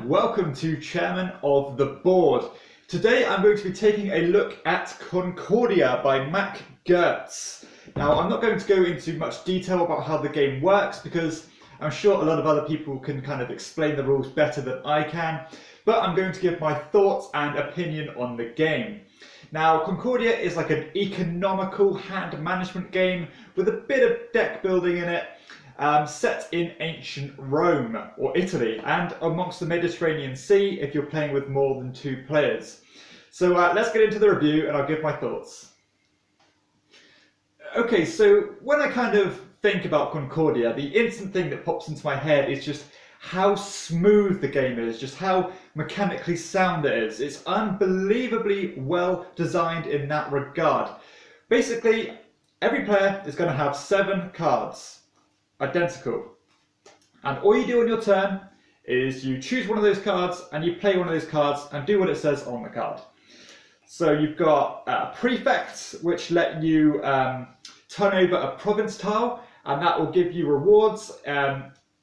and welcome to Chairman of the Board. Today I'm going to be taking a look at Concordia by Mac Gerdts. Now I'm not going to go into much detail about how the game works because I'm sure a lot of other people can kind of explain the rules better than I can, but I'm going to give my thoughts and opinion on the game. Now Concordia is like an economical hand management game with a bit of deck building in it. Set in ancient Rome or Italy and amongst the Mediterranean Sea if you're playing with more than 2 players. So let's get into the review and I'll give my thoughts. Okay, so when I kind of think about Concordia, the instant thing that pops into my head is just how smooth the game is, just how mechanically sound it is. It's unbelievably well designed in that regard. Basically, every player is going to have 7 cards. Identical, and all you do on your turn is you choose one of those cards and you play one of those cards and do what it says on the card. So you've got prefects, which let you turn over a province tile, and that will give you rewards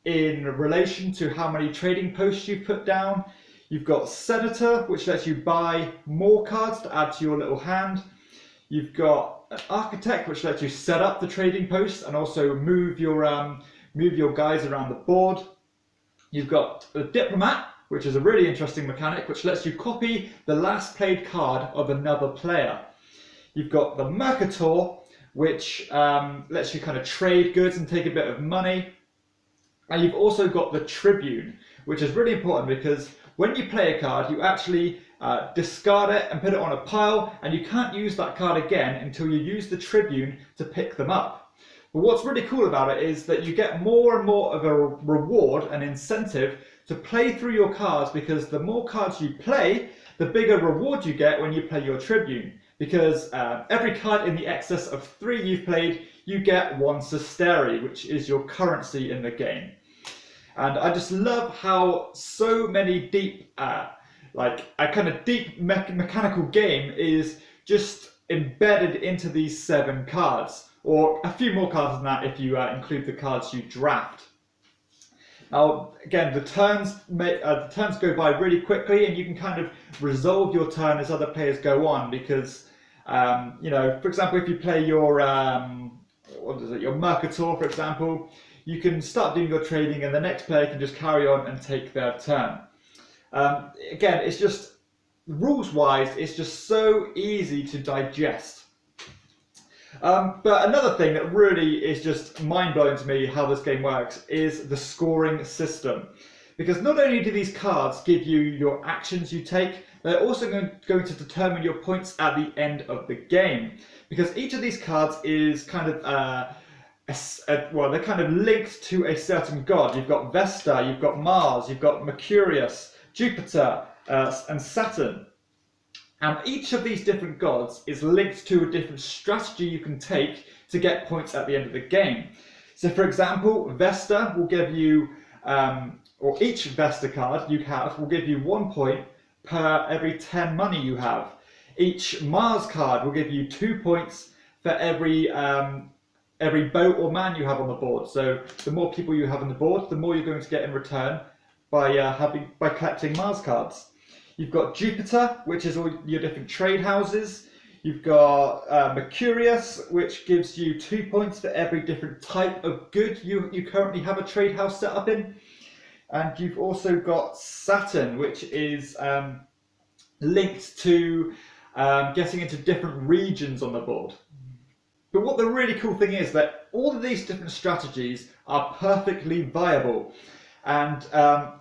in relation to how many trading posts you've put down. You've got senator, which lets you buy more cards to add to your little hand. You've got an architect, which lets you set up the trading posts and also move your guys around the board. You've got a diplomat, which is a really interesting mechanic, which lets you copy the last played card of another player. You've got the mercator, which lets you kind of trade goods and take a bit of money. And you've also got the tribune, which is really important because when you play a card, you actually discard it and put it on a pile, and you can't use that card again until you use the tribune to pick them up. But what's really cool about it is that you get more and more of a reward and incentive to play through your cards, because the more cards you play, the bigger reward you get when you play your tribune. Because every card in the excess of 3 you've played, you get 1 sestertii, which is your currency in the game. And I just love how so many deep mechanical game is just embedded into these 7 cards, or a few more cards than that if you include the cards you draft. Now again, the turns go by really quickly, and you can kind of resolve your turn as other players go on, because for example, if you play your your mercator, for example, you can start doing your trading and the next player can just carry on and take their turn. Again, it's just, rules-wise, it's just so easy to digest. But another thing that really is just mind-blowing to me how this game works is the scoring system. Because not only do these cards give you your actions you take, they're also going to determine your points at the end of the game. Because each of these cards is kind of they're kind of linked to a certain god. You've got Vesta, you've got Mars, you've got Mercurius, Jupiter, and Saturn. And each of these different gods is linked to a different strategy you can take to get points at the end of the game. So for example, Vesta will give you, or each Vesta card you have will give you 1 point per every 10 money you have. Each Mars card will give you 2 points for every boat or man you have on the board. So the more people you have on the board, the more you're going to get in return by collecting Mars cards. You've got Jupiter, which is all your different trade houses. You've got Mercurius, which gives you 2 points for every different type of good you currently have a trade house set up in. And you've also got Saturn, which is linked to getting into different regions on the board. But what the really cool thing is that all of these different strategies are perfectly viable. And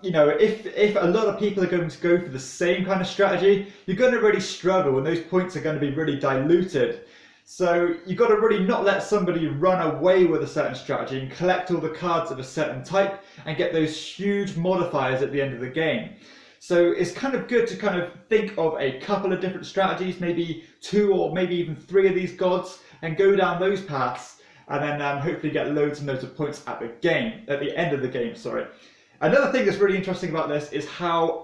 if a lot of people are going to go for the same kind of strategy, you're going to really struggle, and those points are going to be really diluted. So you've got to really not let somebody run away with a certain strategy and collect all the cards of a certain type and get those huge modifiers at the end of the game. So it's kind of good to kind of think of a couple of different strategies, maybe 2 or maybe even 3 of these gods, and go down those paths, and then hopefully get loads and loads of points at the end of the game. Sorry. Another thing that's really interesting about this is how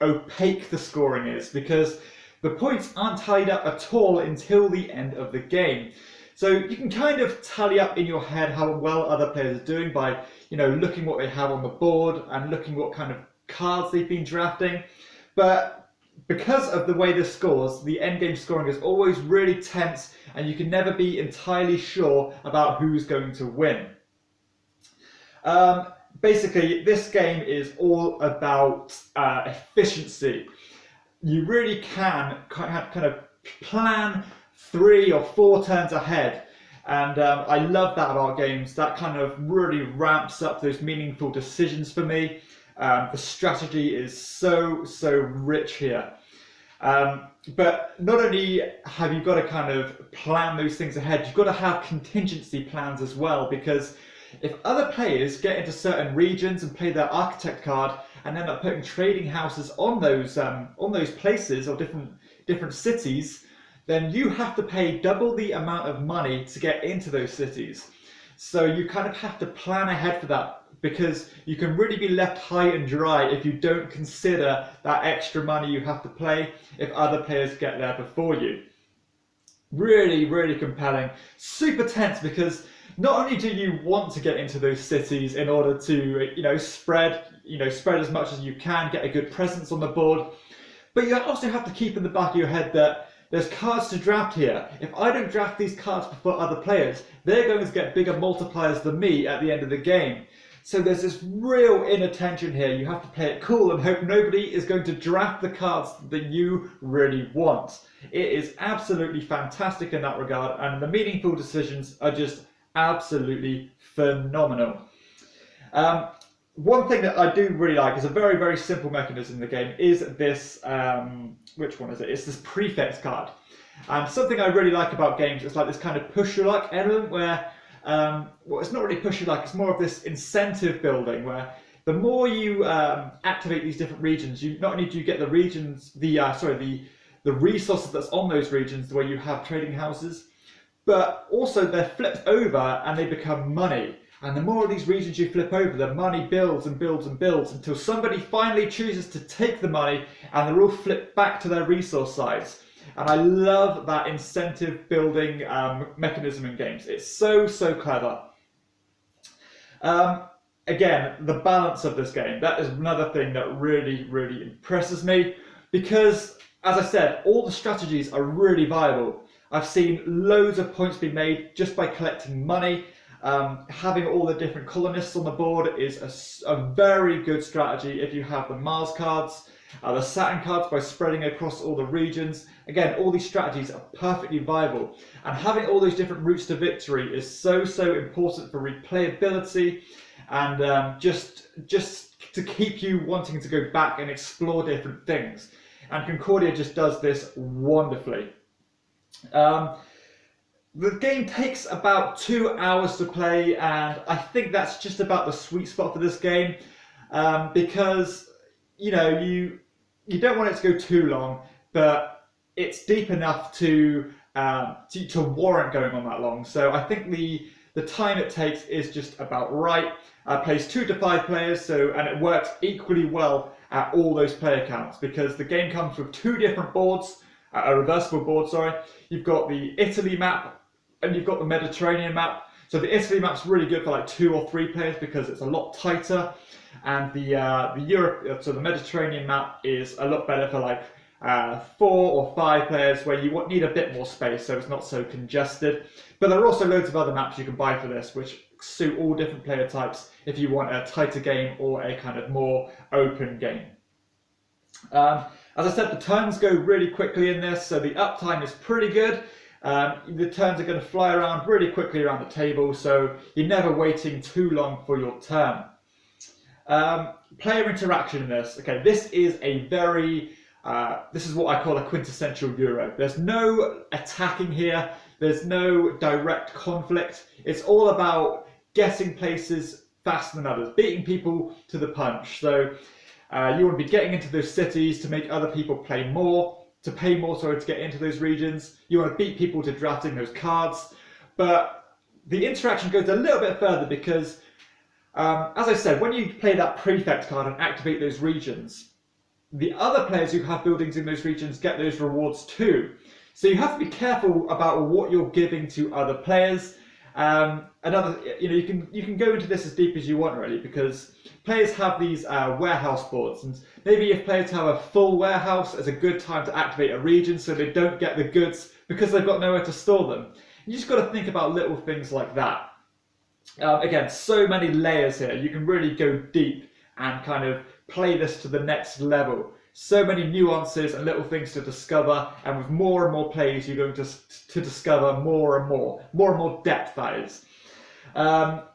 opaque the scoring is, because the points aren't tallied up at all until the end of the game. So you can kind of tally up in your head how well other players are doing by, looking what they have on the board and looking what kind of cards they've been drafting. But because of the way this scores, the endgame scoring is always really tense, and you can never be entirely sure about who's going to win. Basically, this game is all about efficiency. You really can kind of plan 3 or 4 turns ahead, and I love that about games. That kind of really ramps up those meaningful decisions for me. The strategy is so rich here. But not only have you got to kind of plan those things ahead, you've got to have contingency plans as well, because if other players get into certain regions and play their architect card and end up putting trading houses on those places or different cities, then you have to pay double the amount of money to get into those cities. So you kind of have to plan ahead for that, because you can really be left high and dry if you don't consider that extra money you have to pay if other players get there before you. Really compelling. Super tense, because not only do you want to get into those cities in order to spread as much as you can, get a good presence on the board, but you also have to keep in the back of your head that there's cards to draft here. If I don't draft these cards before other players, they're going to get bigger multipliers than me at the end of the game. So there's this real inner tension here. You have to play it cool and hope nobody is going to draft the cards that you really want. It is absolutely fantastic in that regard, and the meaningful decisions are just absolutely phenomenal. One thing that I do really like is a very simple mechanism in the game is this, which one is it? It's this prefect card. And something I really like about games is like this kind of push your luck element where, well, it's not really push your luck, it's more of this incentive building where the more you activate these different regions, you not only do you get the regions, the resources that's on those regions where you have trading houses, but also they're flipped over and they become money. And the more of these regions you flip over, the money builds and builds and builds until somebody finally chooses to take the money and they're all flipped back to their resource size. And I love that incentive building mechanism in games. It's so clever. Again, the balance of this game, that is another thing that really impresses me, because, as I said, all the strategies are really viable. I've seen loads of points being made just by collecting money. Having all the different colonists on the board is a very good strategy if you have the Mars cards, the Saturn cards by spreading across all the regions. Again, all these strategies are perfectly viable, and having all those different routes to victory is so important for replayability and just to keep you wanting to go back and explore different things. And Concordia just does this wonderfully. The game takes about 2 hours to play, and I think that's just about the sweet spot for this game, because you don't want it to go too long, but it's deep enough to warrant going on that long. So I think the time it takes is just about right. Plays 2 to 5 players, and it works equally well at all those player counts, because the game comes with 2 different boards, a reversible board, sorry. You've got the Italy map and you've got the Mediterranean map. So the Italy map's really good for like 2 or 3 players because it's a lot tighter, and the Mediterranean map is a lot better for like 4 or 5 players, where you need a bit more space so it's not so congested. But there are also loads of other maps you can buy for this which suit all different player types if you want a tighter game or a kind of more open game. As I said, the turns go really quickly in this, so the uptime is pretty good. The turns are going to fly around really quickly around the table, so you're never waiting too long for your turn. Player interaction in this. Okay, this is a this is what I call a quintessential Euro. There's no attacking here. There's no direct conflict. It's all about getting places faster than others, beating people to the punch. So you want to be getting into those cities to make other people pay more to get into those regions. You want to beat people to drafting those cards. But the interaction goes a little bit further because, as I said, when you play that prefect card and activate those regions, the other players who have buildings in those regions get those rewards too. So you have to be careful about what you're giving to other players, Another, you can go into this as deep as you want really, because players have these warehouse boards, and maybe if players have a full warehouse, it's a good time to activate a region so they don't get the goods because they've got nowhere to store them. You just got to think about little things like that. Again, so many layers here. You can really go deep and kind of play this to the next level. So many nuances and little things to discover, and with more and more plays, you're going to discover more and more depth, that is.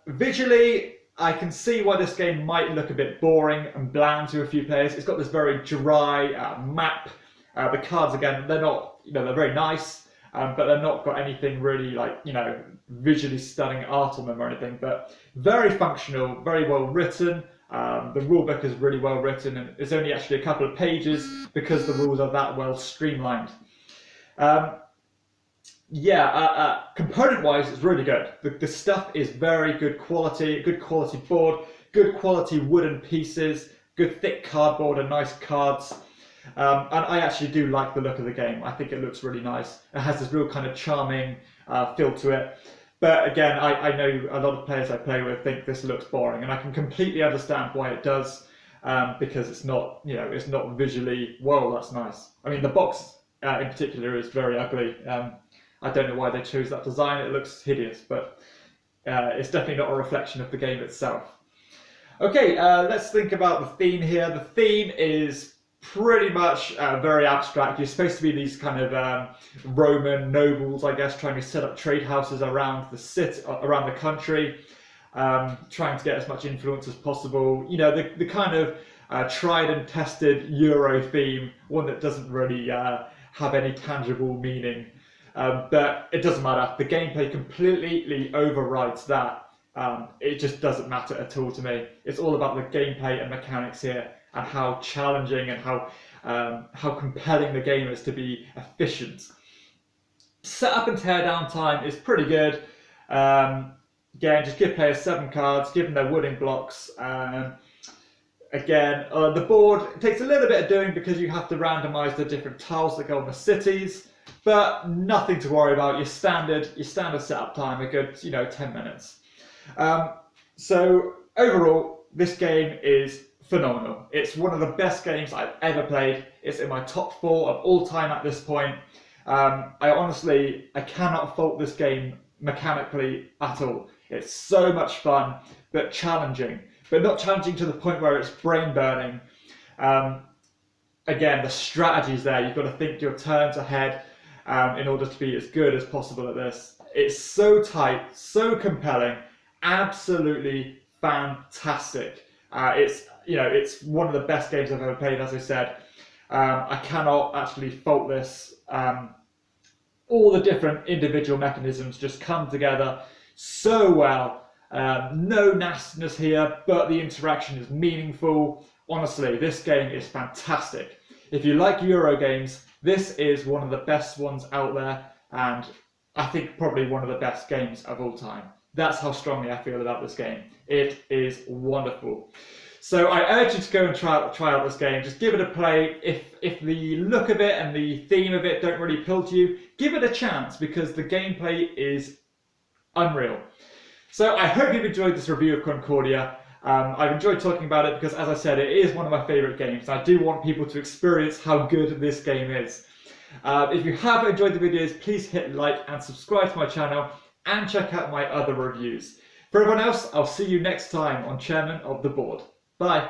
Visually, I can see why this game might look a bit boring and bland to a few players. It's got this very dry map. The cards, again, they're not, they're very nice, but they're not got anything really like, visually stunning art on them or anything, but very functional, very well written. The rulebook is really well written, and it's only actually a couple of pages because the rules are that well streamlined. Component-wise, it's really good. The stuff is very good quality board, good quality wooden pieces, good thick cardboard and nice cards. And I actually do like the look of the game. I think it looks really nice. It has this real kind of charming feel to it. But again, I know a lot of players I play with think this looks boring, and I can completely understand why it does, because it's not, it's not visually, whoa, that's nice. I mean, the box in particular is very ugly. I don't know why they chose that design. It looks hideous, but it's definitely not a reflection of the game itself. Okay, let's think about the theme here. The theme is pretty much very abstract. You're supposed to be these kind of Roman nobles, I guess, trying to set up trade houses around the city, around the country, trying to get as much influence as possible. The kind of tried and tested Euro theme, one that doesn't really have any tangible meaning. But it doesn't matter. The gameplay completely overrides that. It just doesn't matter at all to me. It's all about the gameplay and mechanics here, and how challenging and how compelling the game is to be efficient. Setup and teardown time is pretty good. Again, just give players 7 cards, give them their wooden blocks. Again, the board takes a little bit of doing because you have to randomize the different tiles that go on the cities, but nothing to worry about. Your standard setup time, a good 10 minutes. So overall, this game is phenomenal. It's one of the best games I've ever played. It's in my top 4 of all time at this point. I cannot fault this game mechanically at all. It's so much fun, but challenging. But not challenging to the point where it's brain burning. Again, the strategy's there. You've got to think your turns ahead in order to be as good as possible at this. It's so tight, so compelling, absolutely fantastic. It's one of the best games I've ever played, as I said. I cannot actually fault this. All the different individual mechanisms just come together so well. No nastiness here, but the interaction is meaningful. Honestly, this game is fantastic. If you like Euro games, this is one of the best ones out there, and I think probably one of the best games of all time. That's how strongly I feel about this game. It is wonderful. So I urge you to go and try out this game. Just give it a play. If the look of it and the theme of it don't really appeal to you, give it a chance, because the gameplay is unreal. So I hope you've enjoyed this review of Concordia. I've enjoyed talking about it because, as I said, it is one of my favourite games. I do want people to experience how good this game is. If you have enjoyed the videos, please hit like and subscribe to my channel, and check out my other reviews. For everyone else, I'll see you next time on Chairman of the Board. Bye.